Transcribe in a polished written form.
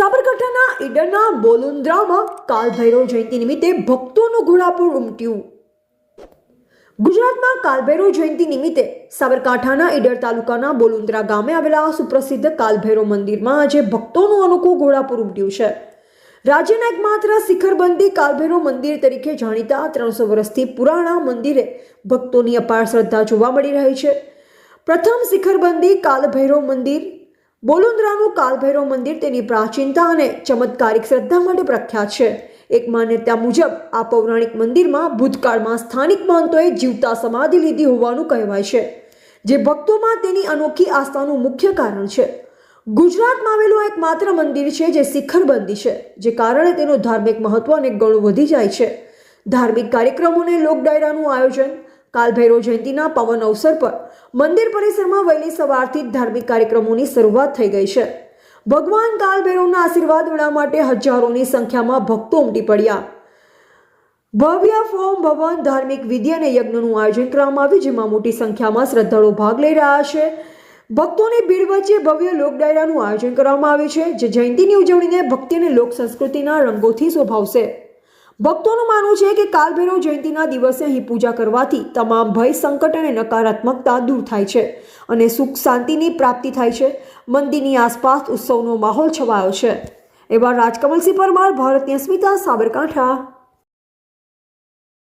સાબરકાંઠાના ઈડરના બોલુન્દ્રામાં કાલભૈરવ જયંતિ નિમિત્તે ભક્તોનું ઘોડાપુર ઉમટ્યું। ગુજરાતમાં કાલભૈરવ જયંતિ નિમિત્તે સાબરકાંઠાના ઈડર તાલુકાના બોલુન્દ્રા ગામે આવેલા સુપ્રસિદ્ધ કાલભૈરવ મંદિરમાં આજે ભક્તોનું અનોખું ઘોડાપુર ઉમટ્યું છે। રાજ્યના એકમાત્ર શિખરબંધી કાલભૈરવ મંદિર તરીકે જાણીતા 300 વર્ષથી પુરાણા મંદિરે ભક્તોની અપાર શ્રદ્ધા જોવા મળી રહી છે। પ્રથમ શિખરબંધી કાલભૈરવ મંદિર બોલુન્દ્રાનું કાલભૈરવ મંદિર તેની પ્રાચીનતા અને ચમત્કારિક શ્રદ્ધા માટે પ્રખ્યાત છે। એક માન્યતા મુજબ આ પૌરાણિક મંદિરમાં ભૂતકાળમાં સ્થાનિક મહંતોએ જીવતા સમાધિ લીધી હોવાનું કહેવાય છે, જે ભક્તોમાં તેની અનોખી આસ્થાનું મુખ્ય કારણ છે। ગુજરાતમાં આવેલું એકમાત્ર મંદિર છે જે શિખરબંધી છે, જે કારણે તેનું ધાર્મિક મહત્વ અનેક ગણું વધી જાય છે। ધાર્મિક કાર્યક્રમોને લોક ડાયરાનું આયોજન કાલભૈરવ જયંતિના પાવન અવસર પર મંદિર પરિસરમાં વહેલી સવારથી ધાર્મિક કાર્યક્રમોની શરૂઆત થઈ ગઈ છે। ભગવાન કાલભૈરવના આશીર્વાદ મેળવવા માટે હજારોની સંખ્યામાં ભક્તો ઉમટી પડ્યા। ભવ્ય ફોમ ભવન ધાર્મિક વિધિ અને યજ્ઞનું આયોજન કરવામાં આવ્યું, જેમાં મોટી સંખ્યામાં શ્રદ્ધાળુઓ ભાગ લઈ રહ્યા છે। ભક્તોની ભીડ વચ્ચે ભવ્ય લોક ડાયરાનું આયોજન કરવામાં આવ્યું છે, જે જયંતિની ઉજવણીને ભક્તિ અને લોક સંસ્કૃતિના રંગોથી શોભાવશે। ભક્તોનું માનવું છે કે કાલભૈરવ જયંતિના દિવસે અહીં પૂજા કરવાથી તમામ ભય, સંકટ અને નકારાત્મકતા દૂર થાય છે અને સુખ શાંતિની પ્રાપ્તિ થાય છે। મંદિરની આસપાસ ઉત્સવનો માહોલ છવાયો છે। એવા રાજકમલસિંહ પરમાર, ભારતીય સ્મિતા, સાબરકાંઠા।